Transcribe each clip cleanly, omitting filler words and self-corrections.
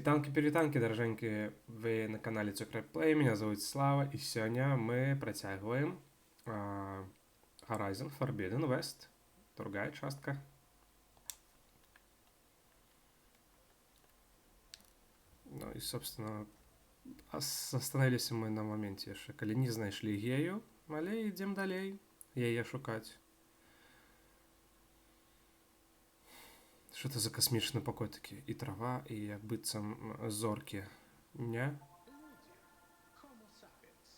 Вітанки-перевітанки, дороженькі, ви на каналі Цукрплей, меня зовут Слава, і сьогодні ми протягуємо Horizon Forbidden West, другая частка. Ну і, собственно, остановились мы на моменте, що коли не знайшли Гею, але йдемо далі, її шукати. Що це за космічний покой такий? І трава, і як бицем зорки. Не? Homo sapiens.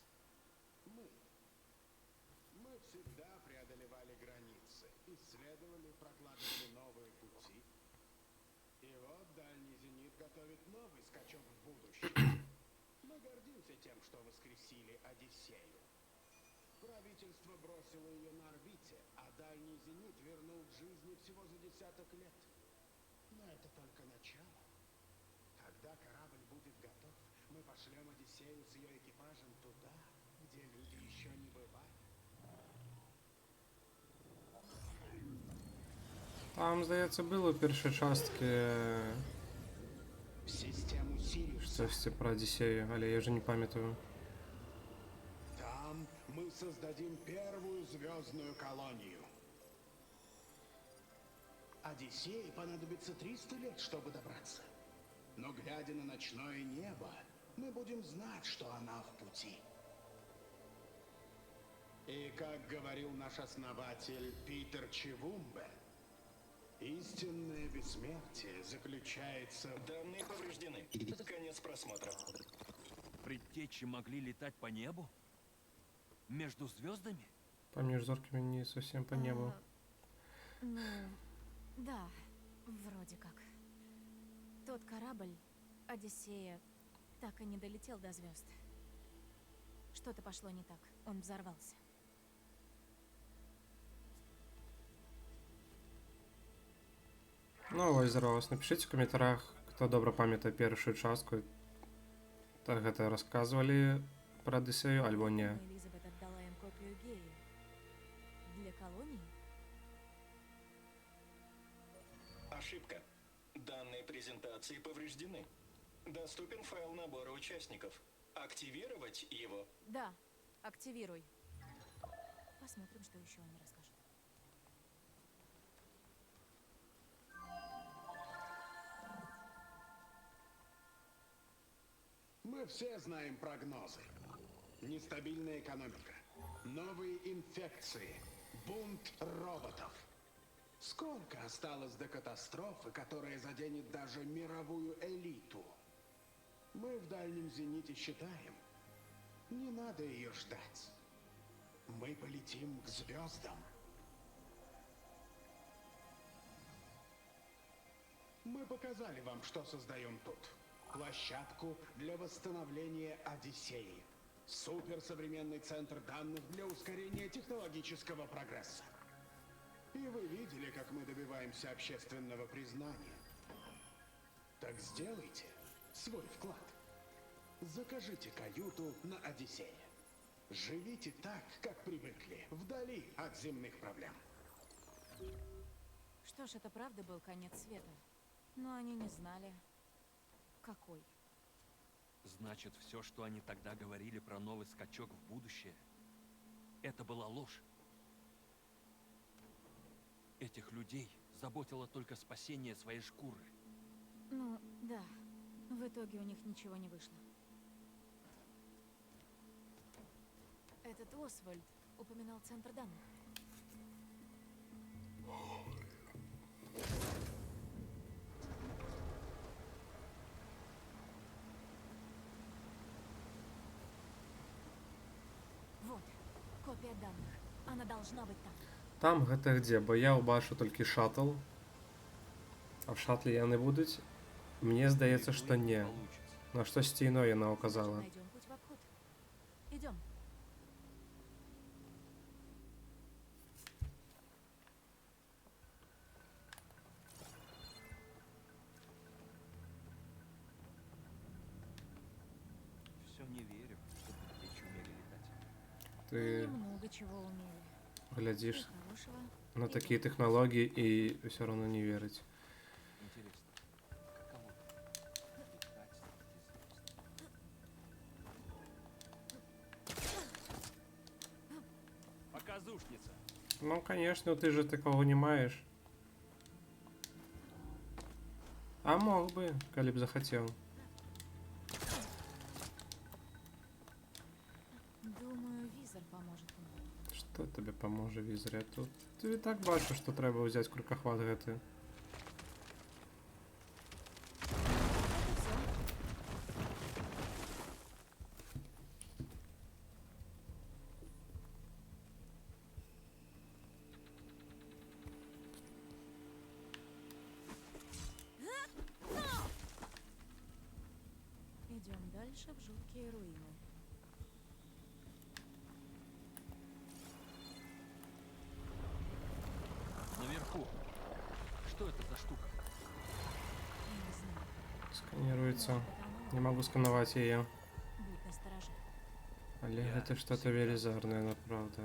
Мы всегда преодолевали границы, исследовали, прокладывали новые пути. И вот дальний зенит готовит новый скачок в будущее. Мы гордимся тем, что воскресили Одиссею. Правительство бросило ее на орбите, а дальний зенит вернул к жизни всего за десяток лет. Но это только начало. Когда корабль будет готов, мы пошлем Одиссею с ее экипажем туда, где люди еще не бывали. Там, здається, було в першій частці Систему Сириуса. щось про Одіссею, але я вже не пам'ятаю. Там мы создадим первую звездную колонию. Одиссее понадобится 300 лет, чтобы добраться. Но глядя на ночное небо, мы будем знать, что она в пути. И как говорил наш основатель Питер Чивумбе, истинное бессмертие заключается в... Данные повреждены. Конец просмотра. Предтечи могли летать по небу? Между звездами? Поміж зорками не совсем по небу. Ну, да, вроде как. Тот корабль, Одиссея, так и не долетел до звезд. Что-то пошло не так, он взорвался. Ну, ось зараз. Напишіть в коментарях, хто добре пам'ятає першу частку. Так это рассказывали про Одиссею, альбо не. Но Элизабет отдала им копию Геи. Для колонии? Ошибка. Данные презентации повреждены. Доступен файл набора участников. Активировать его. Да, активируй. Посмотрим, что еще они расскажут. Мы все знаем прогнозы. Нестабильная экономика, новые инфекции, бунт роботов. Сколько осталось до катастрофы, которая заденет даже мировую элиту? Мы в дальнем зените считаем, не надо ее ждать. Мы полетим к звездам. Мы показали вам, что создаем тут. Площадку для восстановления Одиссеи. Суперсовременный центр данных для ускорения технологического прогресса. И вы видели, как мы добиваемся общественного признания. Так сделайте свой вклад. Закажите каюту на Одиссее. Живите так, как привыкли, вдали от земных проблем. Что ж, это правда был конец света. Но они не знали, какой. Значит, все, что они тогда говорили про новый скачок в будущее, это была ложь. Этих людей заботило только спасение своей шкуры. Ну, да. В итоге у них ничего не вышло. Этот Освальд упоминал центр данных. Вот, копия данных. Она должна быть там. Там гэта где? Бо я убачу тільки шаттл. А в шаттлі яны будуть? Мне здається, що Приплыть не. получится. На щось стійное яна указала. Найдем путь в обход. Идем. Все не верю, что предтечи умели летать. Ти Много чего умели. И глядиш хорошего. на и такі технології і все одно не вірить. Интересно, каково? воздушница. Ну, конечно, ты же такого не маешь. А мог бы, коли б захотел. Думаю, визор поможет мне. Что тебе поможе, візор? Тут ти і так бачиш, що треба взяти крюкохват гэты. Это все. Идем дальше в жуткие руины. Наверху. Что это за штука? Я не знаю. Сканируется. Потому Не могу сканувати її. будь настороже. Але Я гэта что-то всегда велизарное, направда.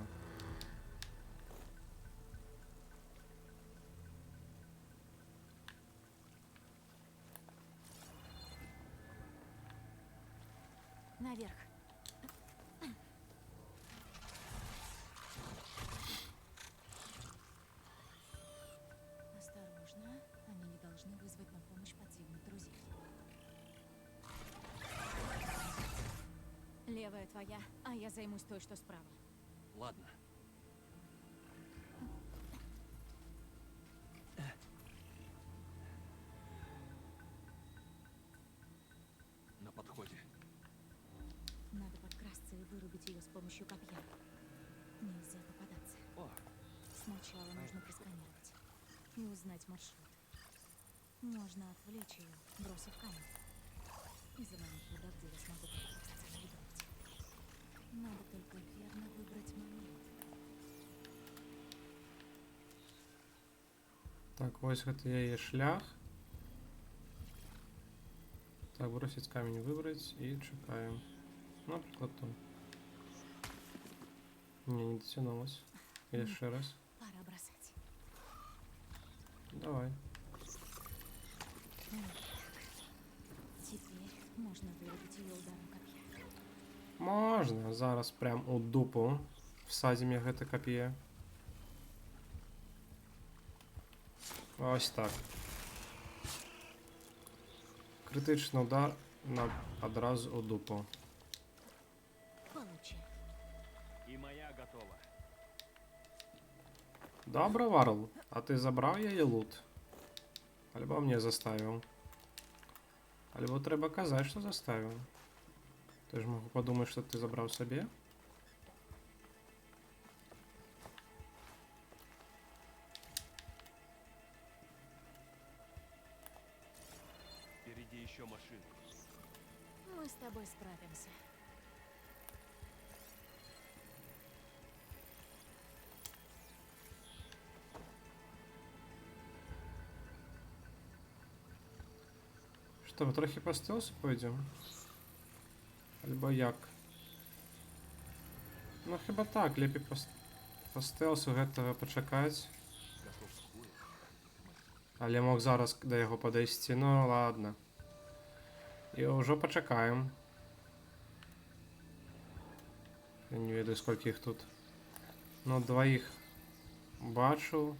Наверх. Осторожно, они не должны вызвать на помощь подземных друзей. Левая твоя, а я займусь той, что справа. Ладно. На подходе. Надо подкрасться и вырубить ее с помощью копья. Нельзя попадаться. О, Сначала нужно просканировать и узнать маршрут. Можно отвлечь ее, бросив камень. Из-за моих удобдей я смогу подкрасться и вырубить. Надо только верно выбрать момент. Так, ось гэта яе шлях. Так, бросить камень, выбрать и чекаем. Например, то. Не дотянулось. Еще раз. Пора бросать. Давай. Теперь можно вырубить ее ударом копья. Можна. Зараз прям у дупу всадим я гэта копье. Ось так. Критичний удар на одразу у дупу. Получи. и моя готова. Добре, Варл. А ти забрав її лут? Альбо мене заставив. Альбо треба казати, що заставив. Ти ж можу подумати, що ти забрав собі. Впереди еще машины. Мы с тобой справимся. Що, ми трохи по стелсу пойдемо? Альбо як? Ну хіба так, лепей по стелсу гэтага пачакаць. Готов к бою. Але мог зараз да яго падысці, ну ладно. І ўжо пачакаем. Я не ведаю, сколькі іх тут. Ну, дваіх бачу.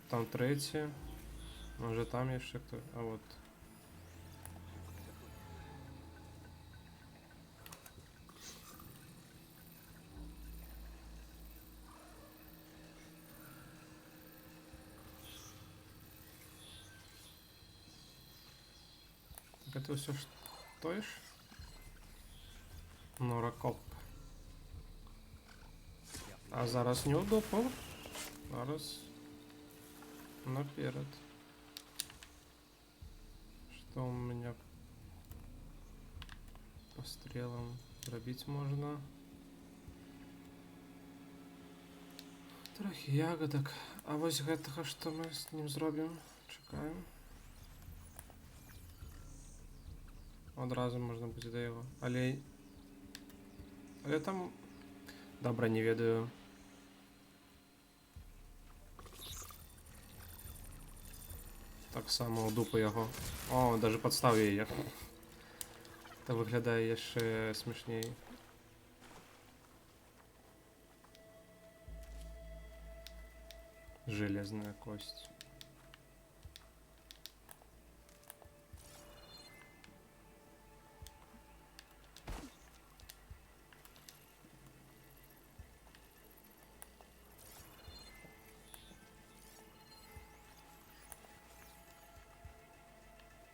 Там трэці. Може там яшчэ хто. А вот. Так это все той ж? Норакоп. А зараз не у дупу. Зараз наперед. Что у меня по стрелам пробить можно? Трохи ягодок. А вось гэтага што мы з ним зробім? Чекаем. Одразу можна будзе да яго. Але там добра не ведаю. Так само у дупу яго. О, даже подстав яе. Це виглядає ще смішней. Железная кость.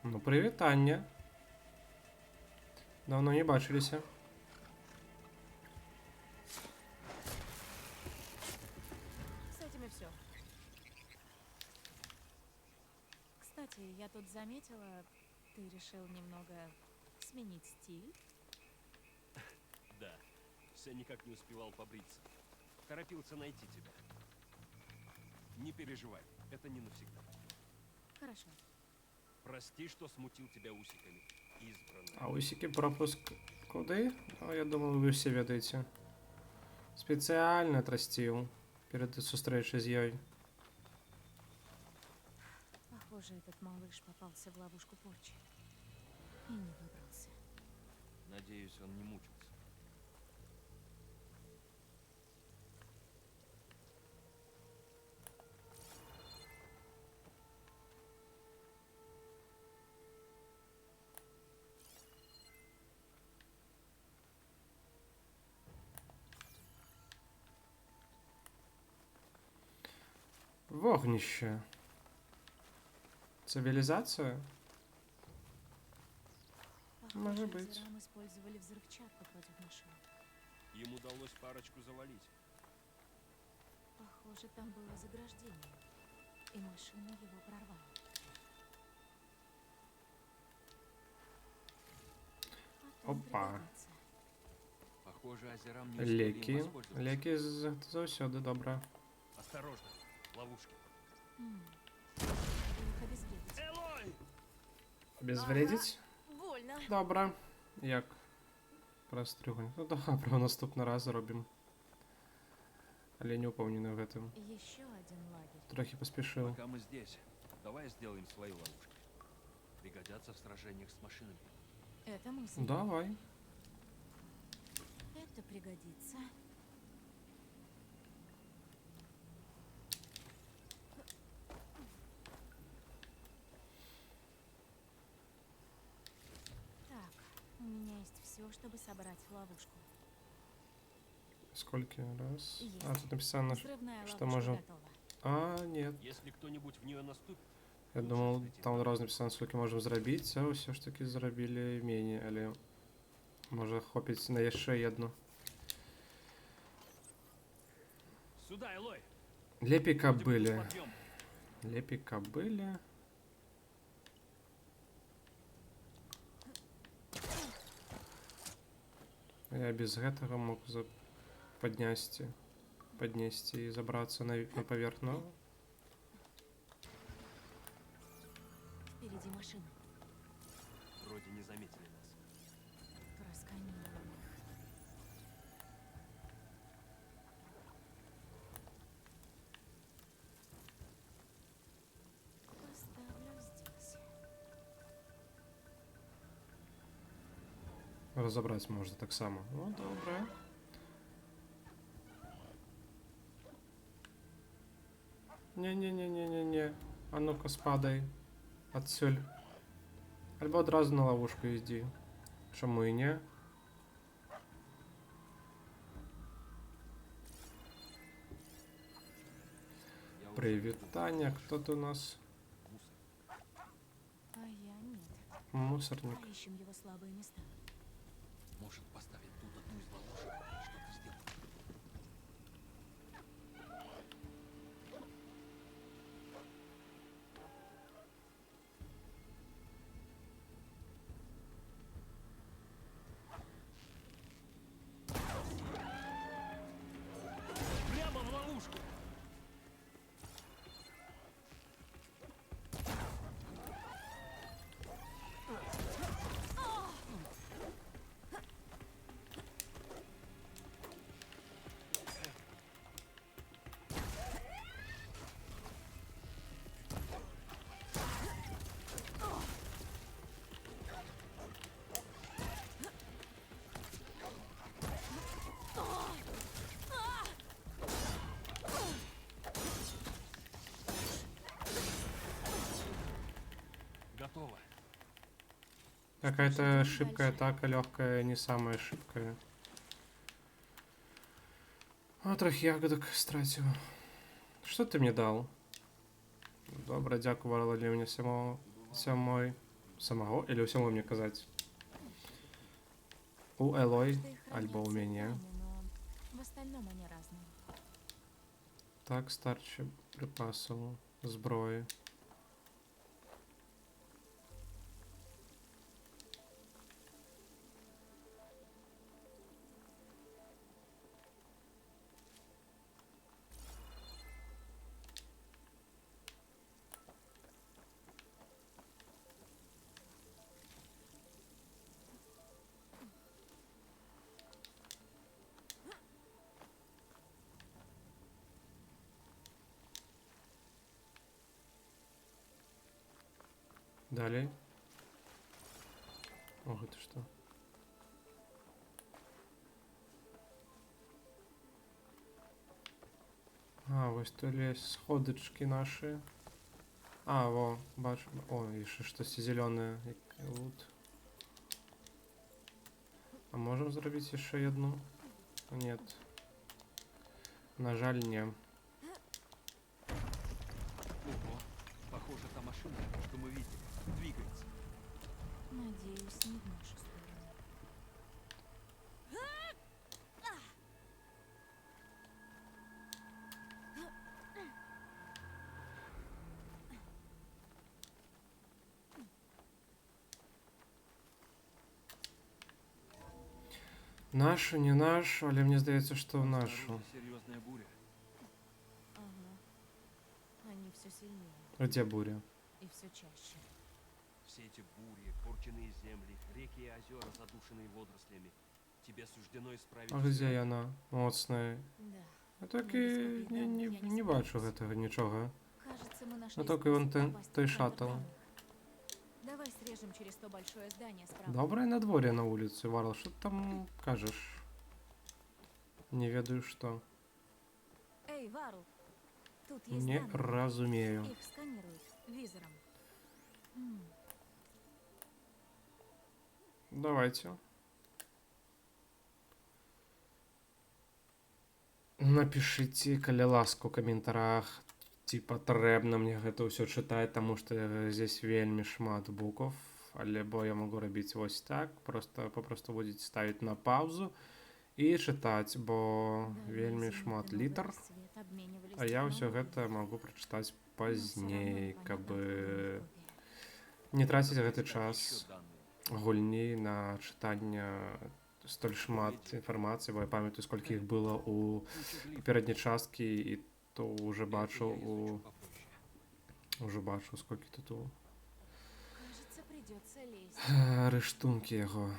Ну, привітання. Давно не бачилися. С этими все. Кстати, я тут заметила, ты решил немного сменить стиль. Да, все никак не успевал побриться. Торопился найти тебя. Не переживай, это не навсегда. Хорошо. Прости, что смутил тебя усиками. Избранный. А усики пропуск куди? А я думав, ви всі ведете. Спеціально отрастил перед зустрічею з їй. Похоже, этот малыш попался в ловушку порчи. И не выбрался. Надеюсь, он не мучился. Вогнище. Цивилизация? Похоже, Может быть. Азерам использовали взрывчатку против машин. Им удалось парочку завалить. Похоже, там было заграждение. И машина его прорвала. Потом Опа. пригодится. Похоже, озерам не успели им Леки. воспользоваться. Леки завсёды добре. Осторожно, ловушки. Надо их обезвредить. Элой! Обезвредить? Больно. Добре. Як? Простригунь. Ну добре, наступний раз зробимо. Але не упевнений в этом. Еще один лагерь. Трохи поспішив. Пока мы здесь, давай сделаем свои ловушки. Пригодятся в сражениях с машинами. Это мысль. Давай. Это пригодится. Так, у меня есть все, чтобы собрать ловушку. Сколько раз? Есть. А, тут написано, Взрывная что ловушка можем- готова. А, нет. Если кто-нибудь в нее наступит, Я лучше думал, взлететь там на одразу написано, скільки можемо зробити, а все ж таки зробили менее, але може хопить на ще одну. Сюда, Элой! Лепі Вроде бы кобили. тут подъем. Лепі кобили. Я без гэтага мог поднести и забраться на поверхну. Впереди машина. Вроде не заметили нас. Просканировала. Поставлю здесь. Разобрать можно так само. Ну, добре. Не-не-не-не-не-не. А ну-ка спадай. Отсюль. Альбо одразу на ловушку йди. Чому і ні? Я уже Привітання. Хто тут у нас? иду. Мусор. А я нет. Мусорник. Поищем его слабые места. Может поставить тут одну из ловушек. Что-то сделать. Прямо в ловушку! готово. Какая-то идем шибкая дальше. атака, легкая, не самая шибкая. А, трохи ягодок стратив. Що ти мені дав? Добре, дякувала для мене самого, или всему мне казать? У Элой, Каждый альбо у хранит меня. цветами, но в остальном они разные. Так, старче припасів, зброї. Далее. Ох, это что? А, ось то лезь, сходочки наши. А, во, бачу. О, еще что-то зеленое. Лут. А можем зробити ще одну? Нет. На жаль, не. Ого, похоже, та машина, что мы видели, двигается. Надеюсь, не в нашу сторону. Нашу, не нашу, але мені здається, що в нашу. Осторожно, серьезная буря. Ага. Они все сильнее Где буря? и все чаще. Все эти бури, порченные земли, реки и озера, задушенные водорослями. Тебе суждено исправить А всё где это. яна? Моцная. Да. Я так і не бачу гэтага нічога. Кажется, мы нашли Ну, только вон способ ты- попасть той в центр шаттл. данных. Давай срежем через то большое здание справа. Добре на дворі на вулиці, Варл, що ти там кажеш? Не ведаю що. Эй, Варл, тут есть Не данные. розумію. Их сканируют визором. Давайте. Напишите, калі ласку, у каментарях, ці патрэбна мне гэта ўсё чытаць, таму што здесь вельмі шмат букв, альбо я могу рабіць вось так, попросту будете ставіць на паузу і чытаць, бо Да, вельмі Зенит и шмат Новый літар, Рассвет обменивались а я ўсё технологиями. гэта могу прачытаць Но всё равно пазней, непонятно, каб откуда у них копия. не траціць Надо гэты искать час ещё данные. гульні на чытанне столь шмат інфармацыі, бо я памятаю, сколькі іх было у Куча глифов. папярэдняй часткі, і то уже Это бачу я изучу попроще. уже бачу, сколькі тут у Кажется, придется лезть. рыштункі яго.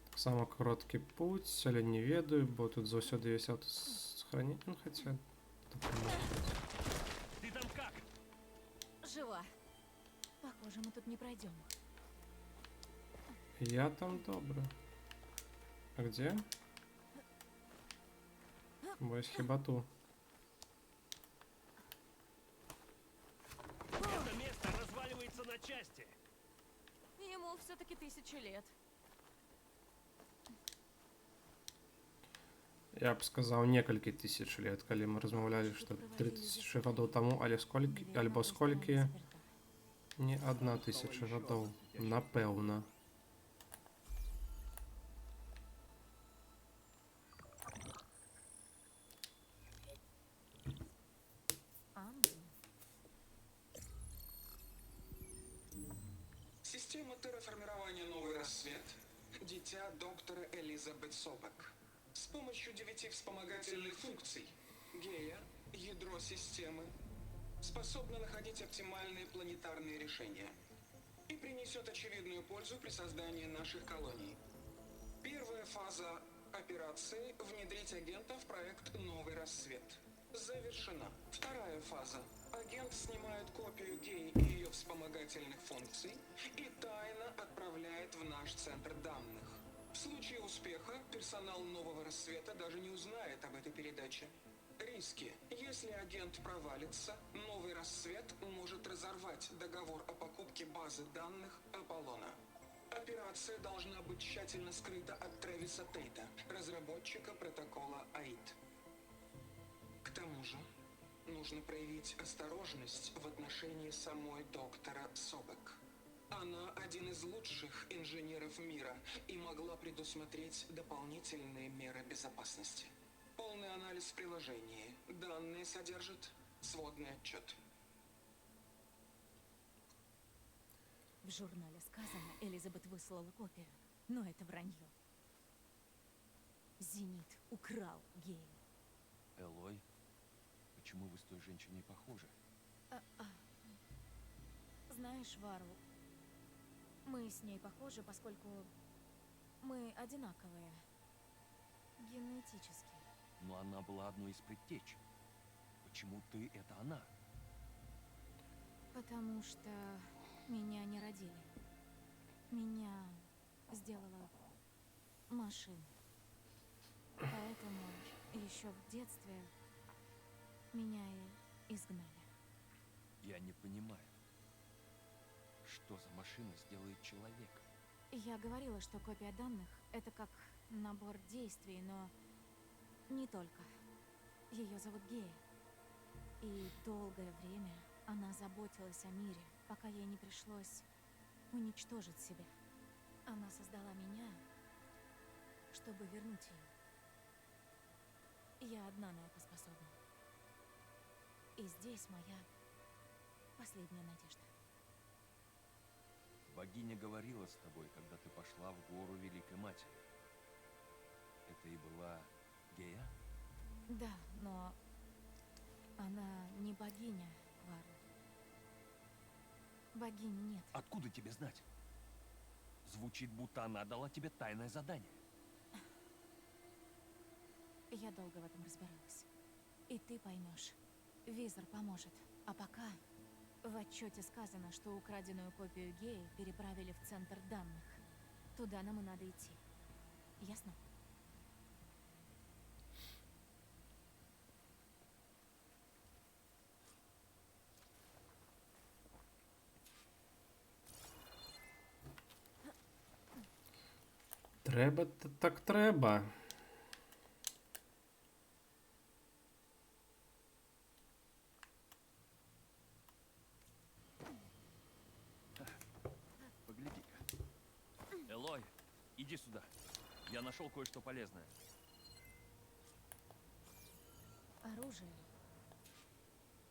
Таксама кароткі путь, але не ведаю, бо тут заўсёды ёсць аўтасохранение, ну хаця Ты там как? Жива. Похоже, мы тут не пройдем. я там добре. А где? Боюсь, хіба ту. Это место разваливается на части. Ему все-таки 1000 лет. Я б сказаў некалькі тысяч лет, калі мы размаўлялі, што 3000 гадоў таму, але сколькі, Дверь альбо на той сколькі, стороне заперта. не 1000 гадоў, напэўна. Ангел. Система терраформирования «Новый рассвет» – дитя доктора Элизабет Собек. С помощью 9 вспомогательных функций Гея, ядро системы, способна находить оптимальные планетарные решения и принесет очевидную пользу при создании наших колоний. Первая фаза операции – внедрить агента в проект «Новый рассвет». Завершена. Вторая фаза. Агент снимает копию Геи и ее вспомогательных функций и тайно отправляет в наш центр данных. В случае успеха персонал Нового Рассвета даже не узнает об этой передаче. Риски. Если агент провалится, Новый Рассвет может разорвать договор о покупке базы данных Аполлона. Операция должна быть тщательно скрыта от Трэвиса Тейта, разработчика протокола АИД. К тому же, нужно проявить осторожность в отношении самой доктора Собек. Она один из лучших инженеров мира и могла предусмотреть дополнительные меры безопасности. Полный анализ в приложении. Данные содержит сводный отчет. В журнале сказано, Элизабет выслала копию, но это вранье. Зенит украл Гею. Элой, почему вы с той женщиной похожи? Знаешь, Вару, мы с ней похожи, поскольку мы одинаковые. Генетически. Но она была одной из предтеч. Почему ты — это она? Потому что меня не родили. Меня сделала машина. Поэтому еще в детстве меня и изгнали. Я не понимаю, что за машина сделает человека. Я говорила, что копия данных — это как набор действий, но не только. Ее зовут Гея. И долгое время она заботилась о мире, пока ей не пришлось уничтожить себя. Она создала меня, чтобы вернуть ее. Я одна на это способна. И здесь моя последняя надежда. Богиня говорила с тобой, когда ты пошла в гору Великой Матери. Это и была Гея? Да, но она не богиня, Вару. Богини нет. Откуда тебе знать? Звучит, будто она дала тебе тайное задание. Я долго в этом разбиралась. И ты поймешь. Визор поможет. А пока в отчете сказано, что украденную копию Геи переправили в центр данных. Туда нам и надо идти. Ясно? Треба так треба. Погляди-ка. Элой, иди сюда. Я нашел кое-что полезное. Оружие.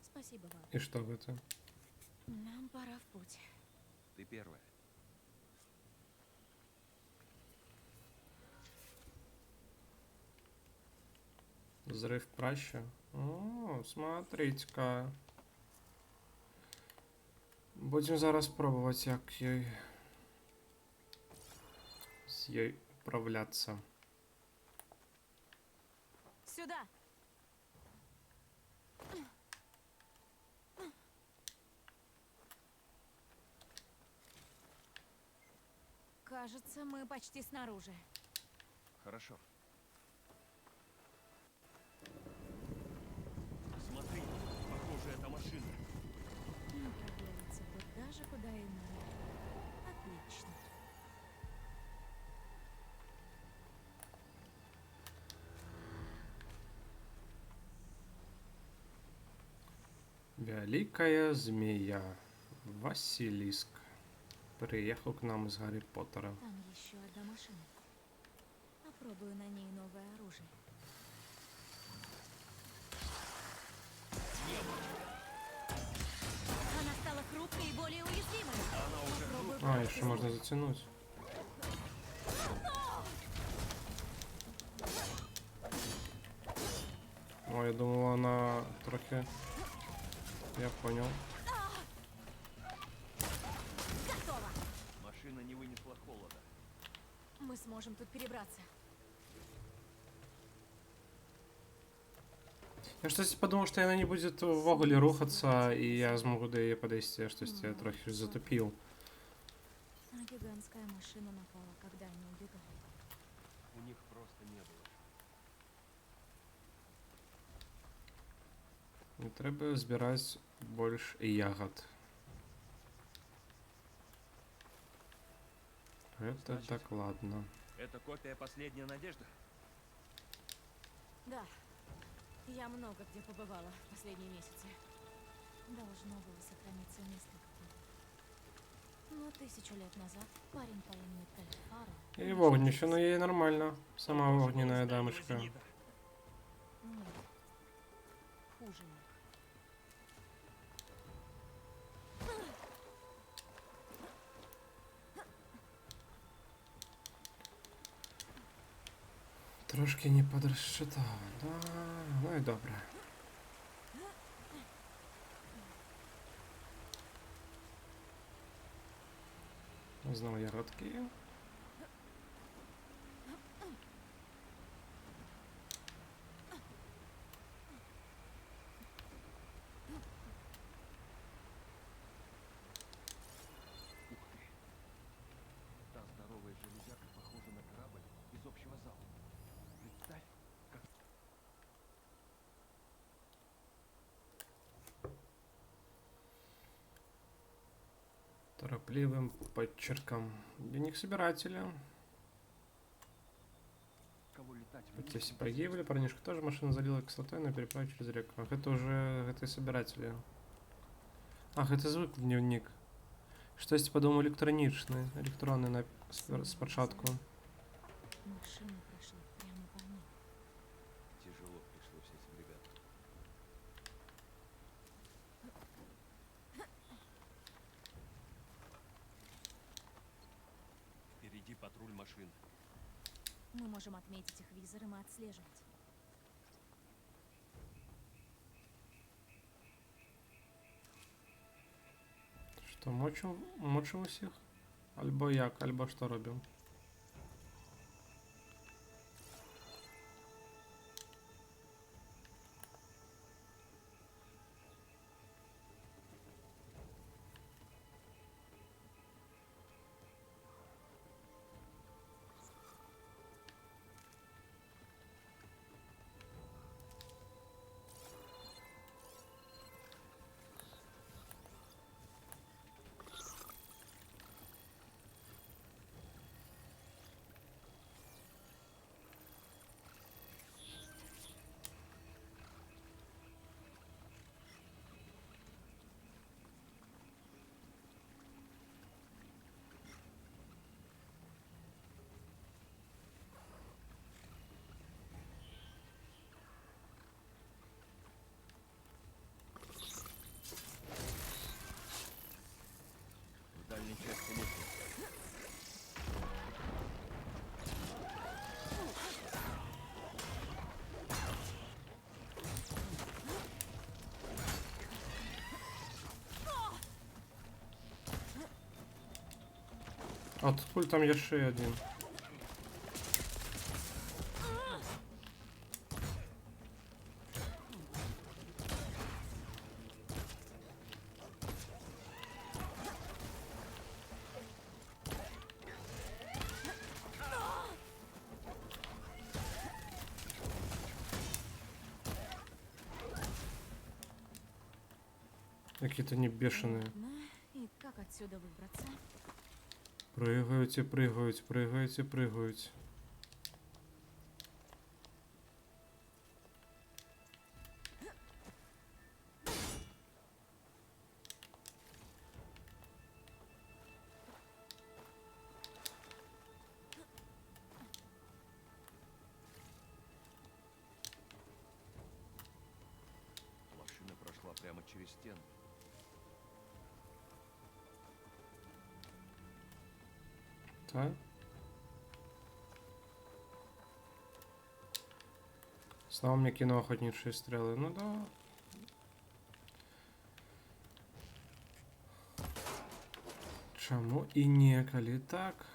Спасибо вам. И что в это? Нам пора в путь. Ты первая. Взрыв праща. О, смотрите-ка. Будем зараз пробовать, як з ёй управляться. Сюда! Кажется, мы почти снаружи. Хорошо. Смотри, похоже, это машина. Направляется туда же, куда и мы. Отлично. Великая змея. Василиск. Приехал к нам из Гарри Поттера. Там еще одна машина. Попробую на ней новое оружие. Она стала хрупкой и более уязвимой. Попробую А, бросить еще можно звук. затянуть. О, я думал, она трохи... Я понял. Готово. Машина не вынесла холода. Мы сможем тут перебраться. Я щось подумав, що вона не буде ввогуле рухатися, і я зможу до її підійти, щось я трохи затупив. А гигантская машина напала, когда они убегали. У них просто не было. Не треба збирати більш ягод. Это Значит, так ладно. Это копия «Последняя надежда»? Да. Я много где побывала в последние месяцы. Должно было сохраниться несколько копий. Но 1000 лет назад парень по имени Тед Фаррелл... И нашел вогнище, здесь- ну ей нормально. Сама Похоже, огненная был из дальнего дамочка. зенита. Нет. Хуже них. Трошки не подрозчитав. Да, ну і добре. Знову ягодки. Ух ты. Та здоровая железяка похожа на корабль из общего зала. Представь, как... Торопливым подчерком. Денег собирателя. Кого летать в Эти небе все не погибли. Парнишка тоже машина залила кислотой на переправе через реку. Ах, это уже это собиратели. Ах, это звыклый дневник. Щось по-дому электроничный. Электронный на спочатку. Машина прошла прямо по мне. Тяжело пришлось этим ребятам. Впереди патруль машин. Мы можем отметить их визором и отслеживать. Що, мочим усіх? Альбо як, альбо що робимо? В дальней части лестницы. А тут пультом є ще один. Какие-то не бешеные. Ладно, и как отсюда выбраться? Прыгають і прыгають, прыгають і прыгають. Машина прошла прямо через стену. Так. Снова мне кино охотничьи стрелы. Ну да. Чому і не, коли так?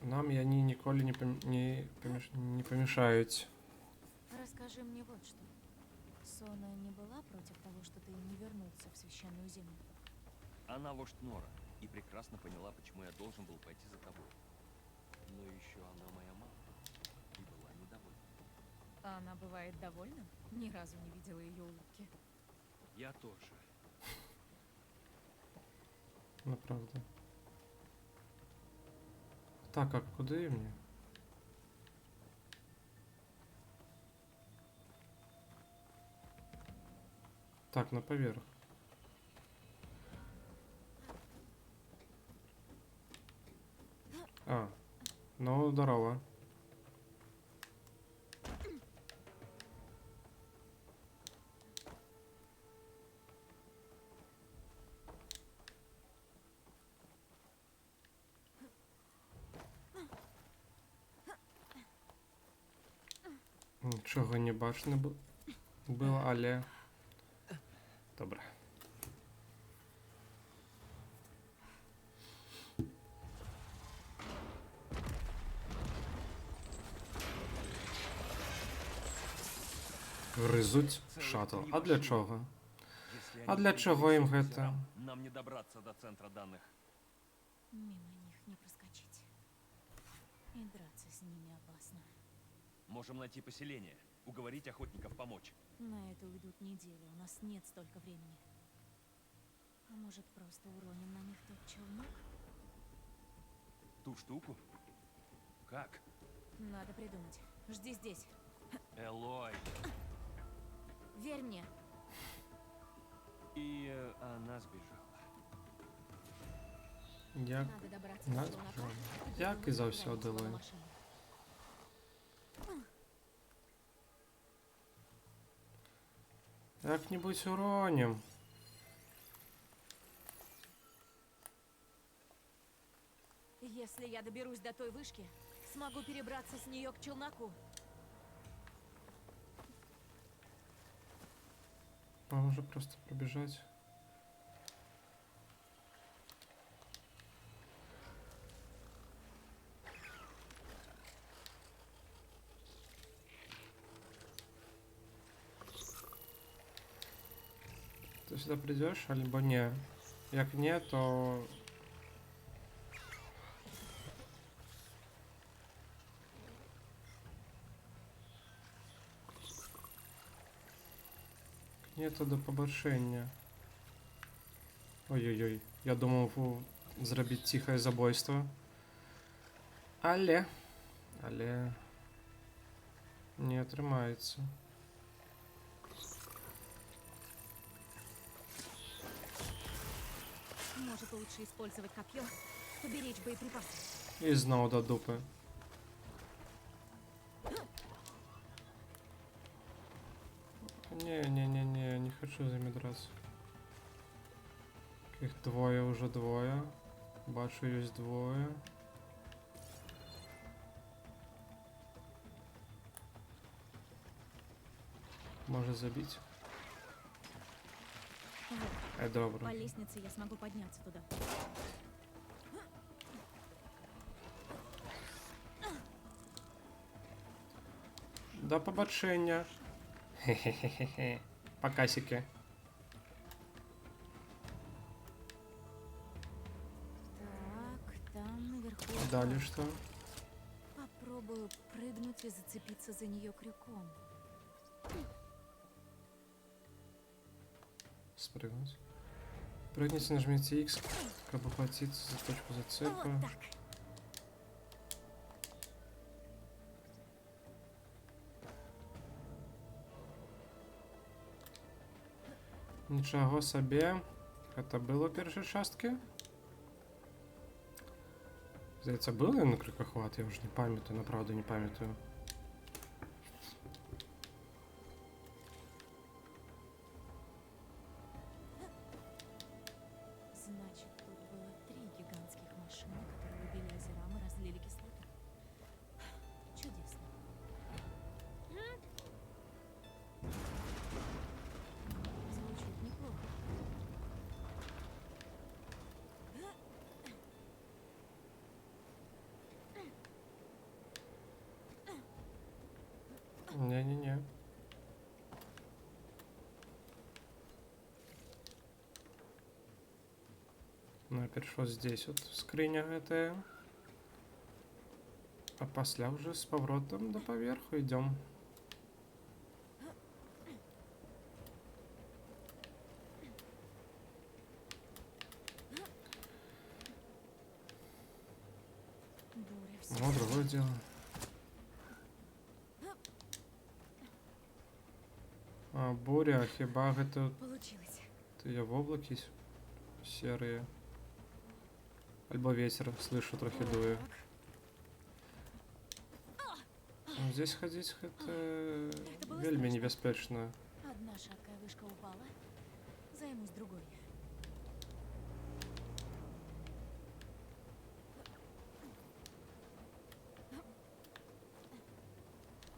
Нам і вони ніколи не помішають. Расскажи мне вот что. Сона не была против того, что ты не вернулся в священную землю? Она вождь Нора и прекрасно поняла, почему я должен был пойти за тобой. Но еще она моя мама. И была недовольна. А она бывает довольна? Ни разу не видела ее улыбки. Я тоже. Ну, правда. Так, а куди мені? Так, на поверх. А, ну, здорово. Нічого не бачно було, але... Добре. Гризуть шаттл. А для чого? Если А они для прибыли чого їм к гэта? серверам, нам не добраться до центра данных. Мимо них не проскочить. И драться с ними опасно. Можем найти поселение, уговорить охотников помочь. На это уйдут недели, у нас нет столько времени. А может, просто уроним на них тот челнок? Ту штуку? Как? Надо придумать. Жди здесь. Элой. Верь мне. И она сбежала. Як? Надо добраться Надо до челнока. сбежала. и Як придумать, і как завсёди, загрузить его на Лен. машину. Як-нибудь уроним. Если я доберусь до той вышки, смогу перебраться с нее к челноку. А може просто пробіжать. Ты сюда придешь, альбо не? Як не, то... Ні, то до побачення. Ой-ой-ой, я думав зробити тихе забойство. Але не тримається. Может, лучше использовать копье, поберечь боеприпасы. І знову до дупи. Не, не хочу з ними драться. Їх двоє, уже двоє. Бачу, є двоє. Може забити? Вот, по Добре. лестнице я смогу подняться туда. До побачення. Хе-хе-хе-хе. Покасики. Так, там наверху. Далі що? Попробую прыгнуть и зацепиться за нее крюком. Спрыгнуть. Прыгните, нажмите X, как бы хватиться за точку зацепа. Вот так. Нічого собі. Це було перші частки? Здається, були на крюкохват? Я вже не пам'ятаю, направду не пам'ятаю. Значит, тут было 3 гигантских машины, которые убили Азерам и разлили кислоту. Чудесно. Звучит неплохо. Не-не-не. Найперш вот здесь вот скриня эта. А пасля уже с поворотом до поверху идем. Буря все Ну, другое дело. А, буря, хіба гэта получилось. тыя воблакі серые? Альбо ветер, слышу, трохи Вот дуе. так. Ну, здесь ходить гэта было вельмі страшно. небяспечна. Одна шаткая вышка упала. Займусь другой.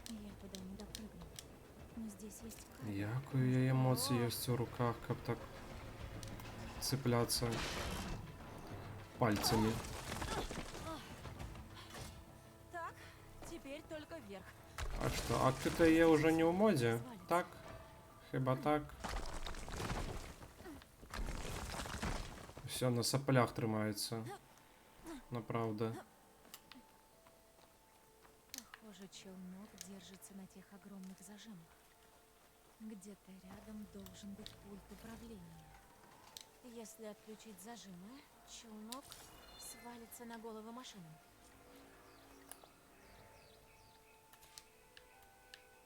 Я туда не допрыгну. Но здесь есть кабель. Якую яе эмоцыі ёсць у руках, каб так цепляцца пальцами. Так, теперь только вверх. А что, акты-то яе уже не ў модзе? Так? Хіба так? Все на соплях трымаецца. Направда. Похоже, челнок держится на тех огромных зажимах. Где-то рядом должен быть пульт управления. Если отключить зажимы, челнок свалится на головы машинам.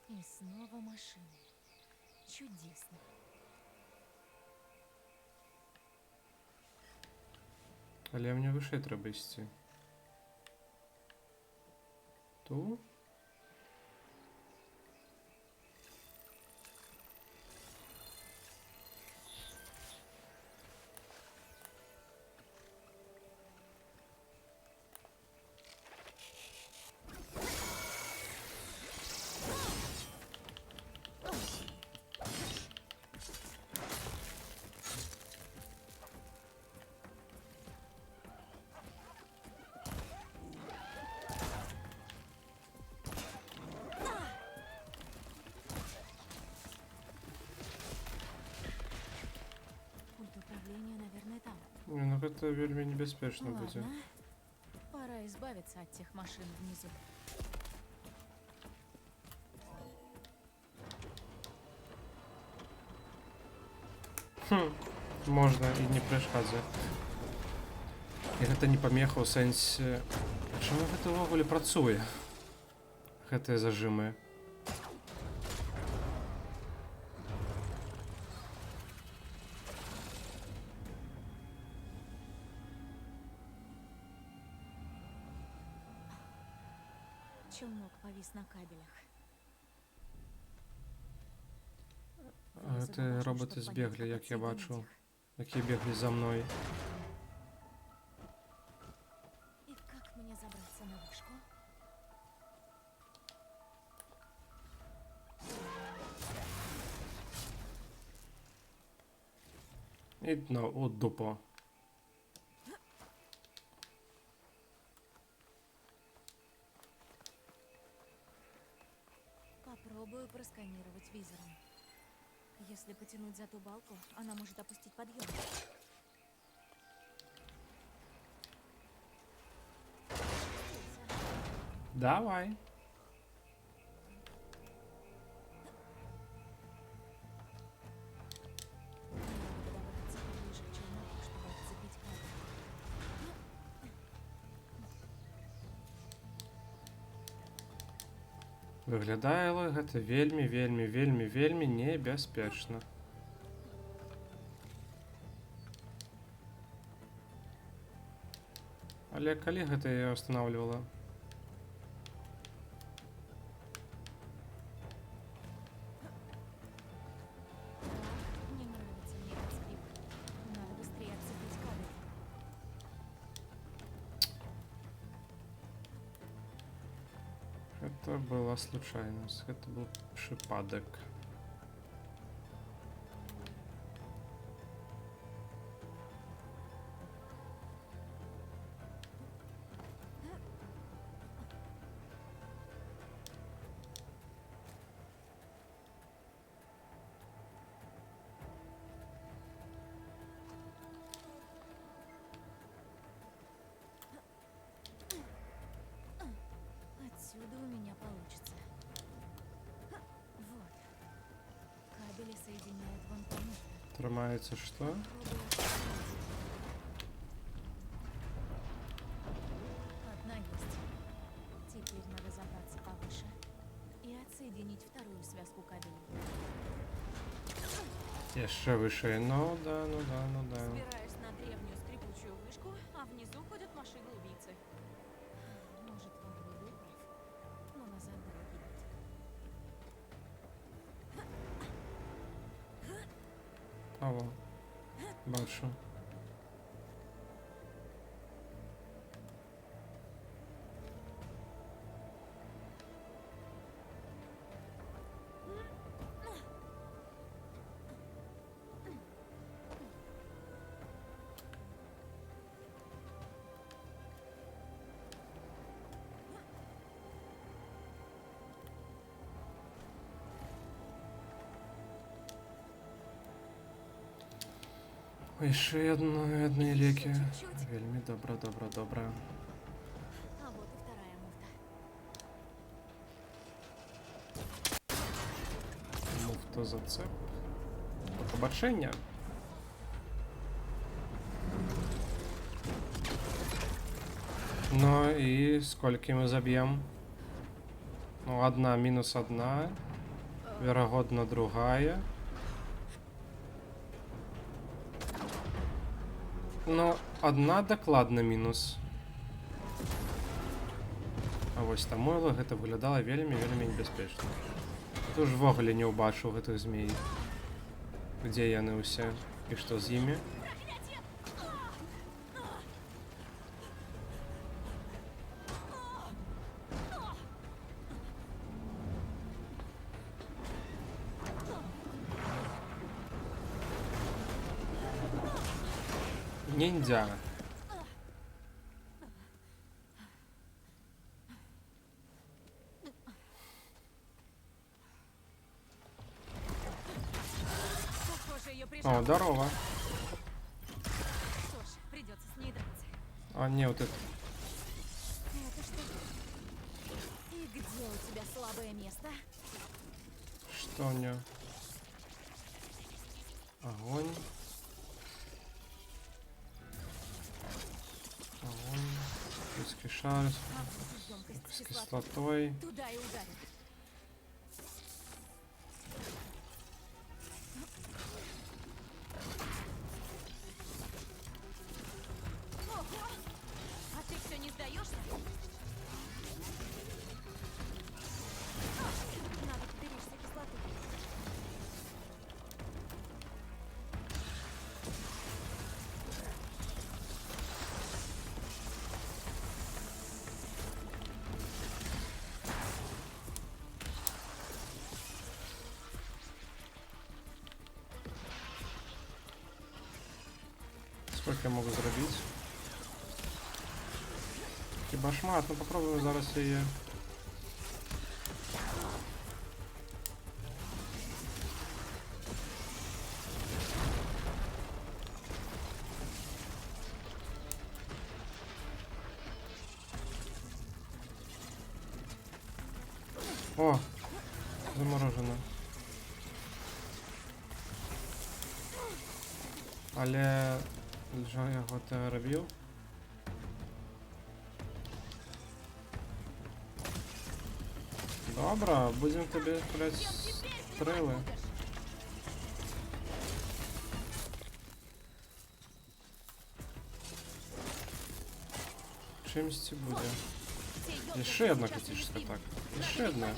И снова машины. Чудесно. Але мне вышэй трэба ісці. Ту? Пульт управления, наверное, там. Не, ну гэта вельмі небяспечна будзе. Ладно. Пора избавиться от тех машин внизу. Можна і не перашкадзе. І гэта не памеха ў сэнсе... Чаму гэта ўвогуле працуе? Гэтыя зажимы. Челнок повис на кабелях. А гэты роботы збеглі, як я бачу. Якія беглі за мной. И как мне забраться на вышку? І дно у дупо. Попробую просканировать визором. Если потянуть за ту балку, она может опустить подъем. Давай. Добраться поближе к челноку, чтобы отцепить кабель. Выглядае гэта вельмі, вельмі, вельмі, вельмі небяспечна. Але калі гэта я устанавливала? Не нравится мне этот скрип. Надо быстрее отцепить кабель. Гэта была случайнасць, гэта быў прыпадак. Тримається що? Одна есть. Теперь надо забраться повыше и отсоединить вторую связку кабелей. Я ще вище. Ну да, ну да, ну да. Спираюсь на древнюю скрипучую вышку, а внизу ходят машины-убийцы. Может, Ван был прав, но назад дороги нет. Ого. Бачу. Ой, ще одні ліки. Чуть-чуть. Вельми добре, добре, добре. А вот и вторая муфта. Муфта зацеп. До побачення. Ну і скільки ми заб'ємо? Ну, одна мінус одна. Вероятно, другая. Ну, одна докладна мінус. А ось таму гэта выглядала вельмі небяспечна. Тут ж ввогуле не ўбачыў гэтых змей. Где яны ўсе? І што з імі? Ниндзя. Похоже, ее прижало. О, здорово. Что ж, придется с ней драться. А, не, вот это. Это что? И где у тебя слабое место? Что у нее? Огонь. Огонь. Русский шар Емкость с кислоты. кислотой. Туда и ударит. Ого! А ты все не сдаешься? Надо поберечься кислоты. Сколько я могу зробить? Хіба шмат, ну попробуем зараз її. О, заморожено. Але що я його те робив? Добре, будемо тобі блять стріли. Чимсь це буде. І ще одна критична атака. І ще одна.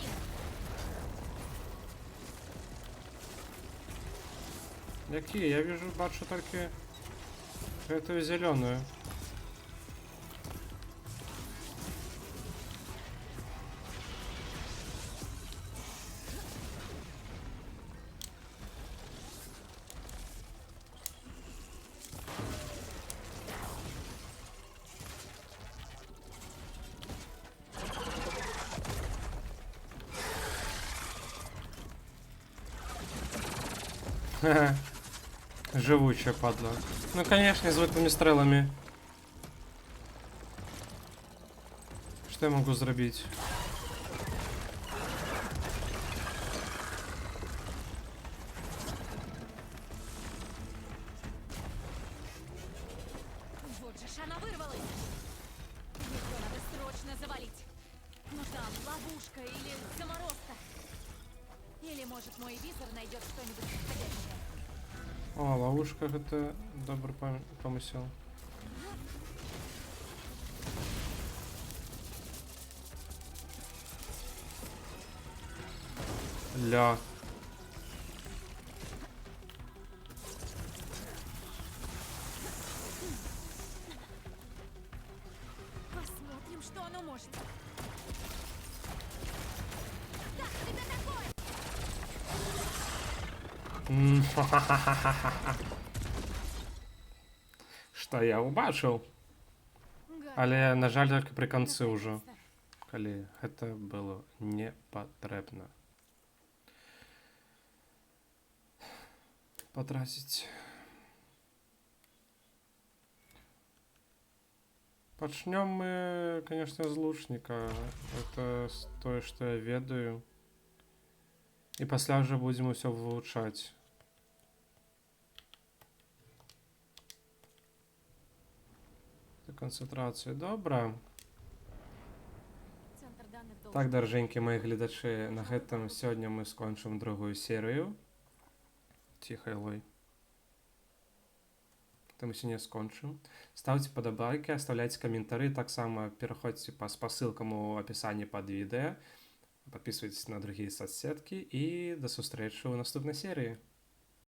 Які? Я вижу, бачу тільки эту зеленую. Ха-ха. Живучая падла. Ну, конечно, звыклыми стрелами. Что я могу зробить? ловушка или заморозка. Или, может, мой визор найдет что-нибудь подходящее. О, ловушка гэта добры памысел. Ля. Посмотрим, что оно может. Да, это такое! Што я ўбачыў, Гадко. але на жаль толькі пры канцы ўжо, Наконец-то. калі гэта было не патрэбна патраціць. Пачнём мы, конечно, з лучніка. Это тое, што я ведаю. І пасля ўжо будзем усё вывучаць. Канцэнтрацыя, добра. Центр данных должен... Так, даражэнькія мои гледачы, на гэтым сёння мы скончым другую серыю. Ціха, Элой. Там сёння скончым. Ставьте падабайкі, оставляйте каментары, таксама пераходзьце па спасылкам у апісанні пад відэа. Подписывайтесь на другие соцсетки и до сустрэчы ў наступнай серыі.